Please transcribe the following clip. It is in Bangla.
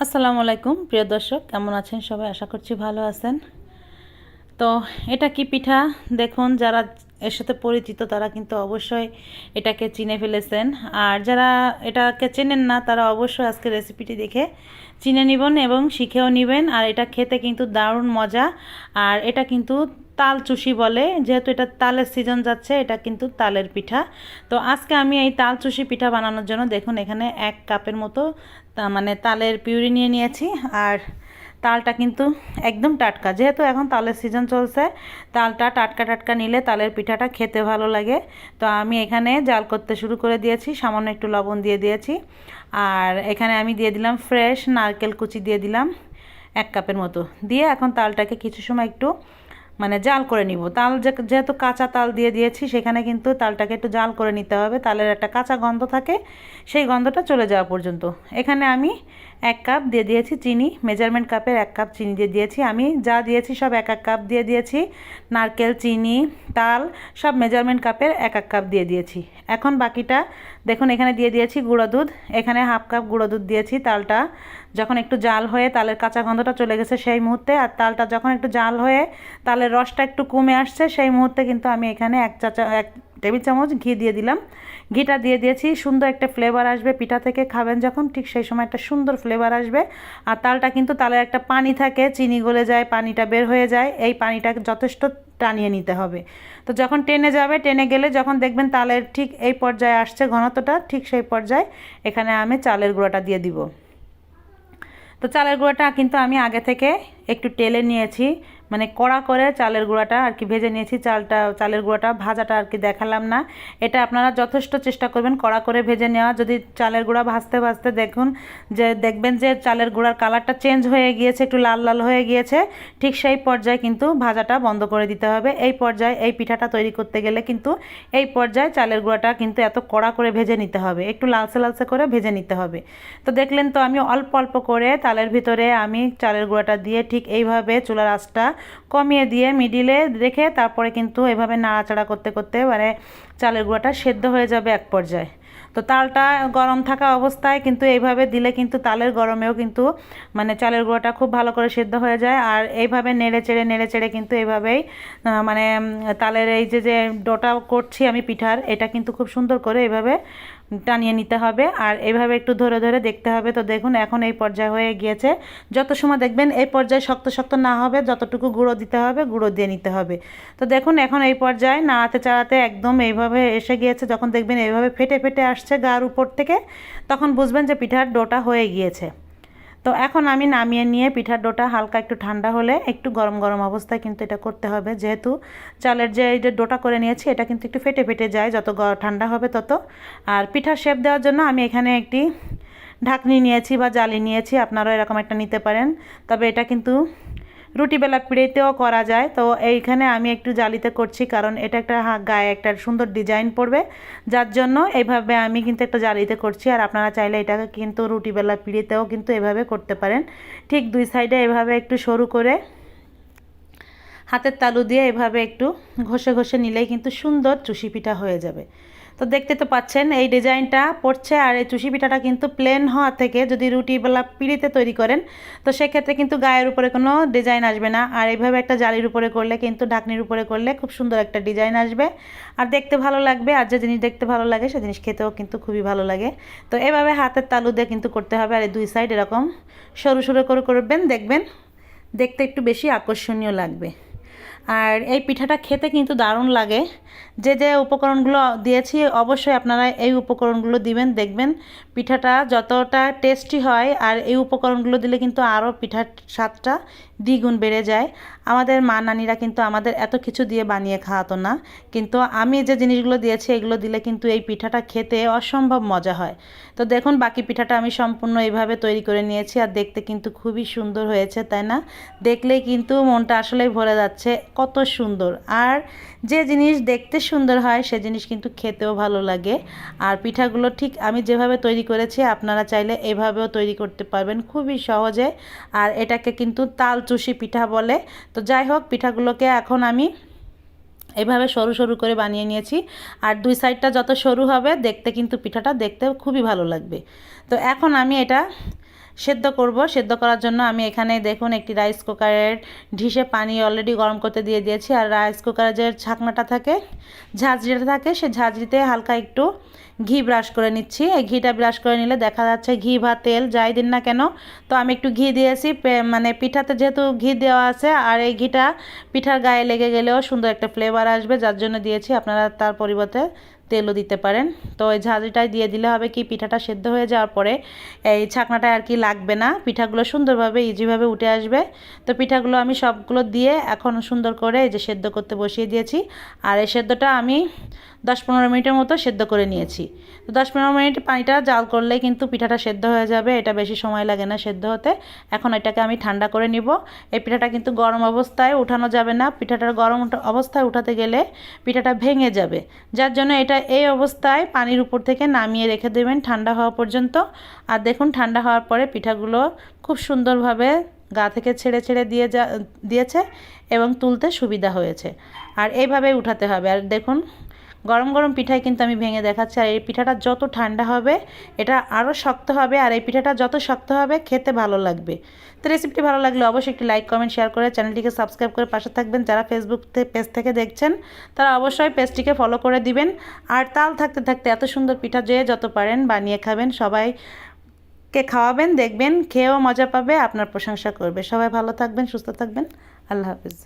আসসালামু আলাইকুম প্রিয় দর্শক, কেমন আছেন সবাই? আশা করছি ভালো আছেন। তো এটা কি পিঠা দেখুন, যারা এর সাথে পরিচিত তারা কিন্তু অবশ্যই এটাকে চিনে ফেলেছেন, আর যারা এটাকে চেনেন না তারা অবশ্যই আজকে রেসিপিটি দেখে চিনে নেবেন এবং শিখেও নেবেন। আর এটা খেতে কিন্তু দারুণ মজা। আর এটা কিন্তু তাল চুষি বলে, যেহেতু এটা তালের সিজন যাচ্ছে, এটা কিন্তু তালের পিঠা। তো আজকে আমি এই তাল চুষি পিঠা বানানোর জন্য দেখুন এখানে 1 কাপের মতো মানে তালের পিউরি নিয়ে নিয়েছি। আর তালটা কিন্তু একদম টাটকা, যেহেতু এখন তালের সিজন চলছে, তালটা টাটকা টাটকা নিলে তালের পিঠাটা খেতে ভালো লাগে। তো আমি এখানে জাল করতে শুরু করে দিয়েছি, সামান্য একটু লবণ দিয়ে দিয়েছি। আর এখানে আমি দিয়ে দিলাম ফ্রেশ নারকেল কুচি, দিয়ে দিলাম 1 কাপের মতো। দিয়ে এখন তালটাকে কিছু সময় একটু মানে জাল করে নিব। তাল যেহেতু কাঁচা তাল দিয়ে দিয়েছি, সেখানে কিন্তু তালটাকে একটু জাল করে নিতে হবে। তালের একটা কাঁচা গন্ধ থাকে, সেই গন্ধটা চলে যাওয়া পর্যন্ত। এখানে আমি 1 কাপ দিয়ে দিয়েছি চিনি, মেজারমেন্ট কাপের 1 কাপ চিনি দিয়ে দিয়েছি। আমি যা দিয়েছি সব 1 1 কাপ দিয়ে দিয়েছি। নারকেল, চিনি, তাল সব মেজারমেন্ট কাপের 1 1 কাপ দিয়ে দিয়েছি। এখন বাকিটা দেখুন এখানে দিয়ে দিয়েছি গুঁড়ো দুধ, এখানে 1/2 কাপ গুঁড়ো দুধ দিয়েছি। তালটা যখন একটু জাল হয়ে তালের কাঁচা গন্ধটা চলে গেছে সেই মুহূর্তে, আর তালটা যখন একটু জাল হয়ে তালের রসটা একটু কমে আসছে, সেই মুহূর্তে কিন্তু আমি এখানে 1 টেবিল চামচ ঘি দিয়ে দিলাম। ঘিটা দিয়ে দিয়েছি, সুন্দর একটা ফ্লেভার আসবে পিঠা থেকে। খাবেন যখন ঠিক সেই সময় একটা সুন্দর ফ্লেভার আসবে। আর তালটা কিন্তু তালের একটা পানি থাকে, চিনি গলে যায়, পানিটা বের হয়ে যায়, এই পানিটাকে যথেষ্ট টানিয়ে নিতে হবে। তো যখন টেনে যাবে, টেনে গেলে যখন দেখবেন তালের ঠিক এই পর্যায়ে আসছে ঘনত্বটা, ঠিক সেই পর্যায়ে এখানে আমি চালের গুঁড়োটা দিয়ে দিব। তো চালের গুঁড়োটা কিন্তু আমি আগে থেকে একটু টেলে নিয়েছি, মানে কড়া করে চালের গুঁড়াটা আর কি ভেজে নিয়েছি। চালের গুঁড়াটা ভাজাটা আর কি দেখালাম না। এটা আপনারা যথেষ্ট চেষ্টা করবেন কড়া করে ভেজে নেওয়া। যদি চালের গুঁড়া ভাজতে ভাজতে দেখবেন যে চালের গুঁড়ার কালারটা চেঞ্জ হয়ে গিয়েছে, একটু লাল লাল হয়ে গিয়েছে, ঠিক সেই পর্যায়ে কিন্তু ভাজাটা বন্ধ করে দিতে হবে। এই পর্যায়ে এই পিঠাটা তৈরি করতে গেলে কিন্তু এই পর্যায়ে চালের গুঁড়াটা কিন্তু এত কড়া করে ভেজে নিতে হবে, একটু লালচে লালচে করে ভেজে নিতে হবে। তো দেখলেন তো আমি অল্প অল্প করে তালের ভিতরে আমি চালের গুঁড়াটা দিয়ে ঠিক এইভাবে চুলার আঁচটা কমিয়ে দিয়ে মিডিলে রেখে তারপরে কিন্তু এভাবে নাড়াচাড়া করতে করতে মানে চালের গুঁড়াটা সেদ্ধ হয়ে যাবে এক পর্যায়ে। তো তালটা গরম থাকা অবস্থায় কিন্তু এইভাবে দিলে কিন্তু তালের গরমেও কিন্তু মানে চালের গুঁড়াটা খুব ভালো করে সেদ্ধ হয়ে যায়। আর এইভাবে নেড়ে চেড়ে কিন্তু এইভাবেই মানে তালের এই যে ডোটা করছি আমি পিঠার, এটা কিন্তু খুব সুন্দর করে এইভাবে টানিয়ে নিতে হবে। আর এইভাবে একটু ধরে ধরে দেখতে হবে। তো দেখুন এখন এই পর্যায়ে হয়ে গিয়েছে। যত সময় দেখবেন এই পর্যায়ে শক্ত শক্ত না হবে, যতটুকু গুঁড়ো দিতে হবে গুঁড়ো দিয়ে নিতে হবে। তো দেখুন এখন এই পর্যায়ে নাড়াতে চাড়াতে একদম এইভাবে এসে গিয়েছে। যখন দেখবেন এইভাবে ফেটে ফেটে আসছে গার উপর থেকে, তখন বুঝবেন যে পিঠার ডোটা হয়ে গিয়েছে। তো এখন আমি নামিয়ে নিয়ে পিঠার ডোটা হালকা একটু ঠান্ডা হলে, একটু গরম গরম অবস্থায় কিন্তু এটা করতে হবে, যেহেতু চালের যে এই যে ডোটা করে নিয়েছি এটা কিন্তু একটু ফেটে ফেটে যায় যত ঠান্ডা হবে তত। আর পিঠার শেপ দেওয়ার জন্য আমি এখানে একটি ঢাকনি নিয়েছি বা জালি নিয়েছি, আপনারাও এরকম একটা নিতে পারেন। তবে এটা কিন্তু রুটি বেলা পিড়েতেও করা যায়। তো এইখানে আমি একটু জালিতে করছি, কারণ এটা একটা গায়ে একটা সুন্দর ডিজাইন পড়বে, যার জন্য এইভাবে আমি কিন্তু একটা জালিতে করছি। আর আপনারা চাইলে এটাকে কিন্তু রুটি বেলা পিড়েতেও কিন্তু এভাবে করতে পারেন। ঠিক দুই সাইডে এভাবে একটু সরু করে হাতের তালু দিয়ে এভাবে একটু ঘষে ঘষে নিলেই কিন্তু সুন্দর চুষি পিঠা হয়ে যাবে। তো দেখতে তো পাচ্ছেন এই ডিজাইনটা পড়ছে। আর এই চুষি পিঠাটা কিন্তু প্লেন হওয়া থেকে যদি রুটিবেলা পিড়িতে তৈরি করেন, তো সেক্ষেত্রে কিন্তু গায়ের উপরে কোনো ডিজাইন আসবে না। আর এইভাবে একটা জালির উপরে করলে কিন্তু ঢাকনির উপরে করলে খুব সুন্দর একটা ডিজাইন আসবে, আর দেখতে ভালো লাগবে। আর যে জিনিস দেখতে ভালো লাগে সে জিনিস খেতেও কিন্তু খুবই ভালো লাগে। তো এভাবে হাতের তালু দিয়ে কিন্তু করতে হবে। আর এই দুই সাইড এরকম সরু সরু করে করবেন, দেখবেন দেখতে একটু বেশি আকর্ষণীয় লাগবে। আর এই পিঠাটা খেতে কিন্তু দারুণ লাগে। যে যে উপকরণগুলো দিয়েছি অবশ্যই আপনারা এই উপকরণগুলো দিবেন, দেখবেন পিঠাটা যতটা টেস্টি হয়। আর এই উপকরণগুলো দিলে কিন্তু আরও পিঠার স্বাদটা দ্বিগুণ বেড়ে যায়। আমাদের মা নানিরা কিন্তু আমাদের এত কিছু দিয়ে বানিয়ে খাওয়াতো না, কিন্তু আমি যে জিনিসগুলো দিয়েছি এগুলো দিলে কিন্তু এই পিঠাটা খেতে অসম্ভব মজা হয়। তো দেখুন বাকি পিঠাটা আমি সম্পূর্ণ এইভাবে তৈরি করে নিয়েছি, আর দেখতে কিন্তু খুবই সুন্দর হয়েছে, তাই না? দেখলেই কিন্তু মনটা আসলেই ভরে যাচ্ছে, কত সুন্দর। আর যে জিনিস দেখতে সুন্দর হয় সে জিনিস কিন্তু খেতেও ভালো লাগে। আর পিঠাগুলো ঠিক আমি যেভাবে তৈরি করেছি আপনারা চাইলে এভাবেও তৈরি করতে পারবেন খুবই সহজে। আর এটাকে কিন্তু তাল চুষি পিঠা বলে। তো যাই হোক, পিঠাগুলোকে এখন আমি এভাবে সরু সরু করে বানিয়ে নিয়েছি। আর দুই সাইডটা যত সরু হবে দেখতে কিন্তু পিঠাটা দেখতে খুবই ভালো লাগবে। তো এখন আমি এটা সেদ্ধ করব। সেদ্ধ করার জন্য আমি এখানে দেখুন একটি রাইস কুকারের ঢিসে পানি অলরেডি গরম করতে দিয়ে দিয়েছি। আর রাইস কুকারের যে ছাকনাটা থাকে, ঝাঁঝরিটা থাকে, সে ঝাঁঝরিতে হালকা একটু ঘি ব্রাশ করে নিচ্ছি। এই ঘিটা ব্রাশ করে নিলে দেখা যাচ্ছে ঘি বা তেল যাই দিন না কেন, তো আমি একটু ঘি দিয়েছি, মানে পিঠাতে যেহেতু ঘি দেওয়া আছে, আর এই ঘিটা পিঠার গায়ে লেগে গেলেও সুন্দর একটা ফ্লেভার আসবে, যার জন্য দিয়েছি। আপনারা তার পরিবর্তে তেলও দিতে পারেন। তো এই ঝাঁঝরিটাই দিয়ে দিলে হবে কি, পিঠাটা সেদ্ধ হয়ে যাওয়ার পরে এই ছাকনাটা আর কি লাগবে না, পিঠাগুলো সুন্দরভাবে ইজিভাবে উঠে আসবে। তো পিঠাগুলো আমি সবগুলো দিয়ে এখন সুন্দর করে এই যে সেদ্ধ করতে বসিয়ে দিয়েছি। আর এই সেদ্ধটা আমি 10-15 মিনিটের মতো সেদ্ধ করে নিয়েছি। তো 10-15 মিনিট পানিটা জাল করলেই কিন্তু পিঠাটা সেদ্ধ হয়ে যাবে, এটা বেশি সময় লাগে না সেদ্ধ হতে। এখন এটাকে আমি ঠান্ডা করে নিব। এই পিঠাটা কিন্তু গরম অবস্থায় উঠানো যাবে না, পিঠাটার গরম অবস্থায় উঠাতে গেলে পিঠাটা ভেঙে যাবে, যার জন্য এটা এই অবস্থায় পানির উপর থেকে নামিয়ে রেখে দেবেন ঠান্ডা হওয়া পর্যন্ত। আর দেখুন ঠান্ডা হওয়ার পরে পিঠাগুলো খুব সুন্দরভাবে গা থেকে ছেড়ে ছেড়ে দিয়েছে এবং তুলতে সুবিধা হয়েছে। আর এইভাবে উঠাতে হবে। আর দেখুন গরম গরম পিঠায় কিন্তু আমি ভেঙে দেখাচ্ছি। আর এই পিঠাটা যত ঠান্ডা হবে এটা আরও শক্ত হবে, আর এই পিঠাটা যত শক্ত হবে খেতে ভালো লাগবে। তো রেসিপিটি ভালো লাগলে অবশ্যই একটি লাইক, কমেন্ট, শেয়ার করে চ্যানেলটিকে সাবস্ক্রাইব করে পাশে থাকবেন। যারা ফেসবুক পেজ থেকে দেখছেন তারা অবশ্যই পেজটিকে ফলো করে দিবেন। আর তাল থাকতে থাকতে এত সুন্দর পিঠা যে যত পারেন বানিয়ে খাবেন, সবাইকে খাওয়াবেন, দেখবেন খেয়েও মজা পাবে, আপনার প্রশংসা করবে। সবাই ভালো থাকবেন, সুস্থ থাকবেন। আল্লাহ হাফিজ।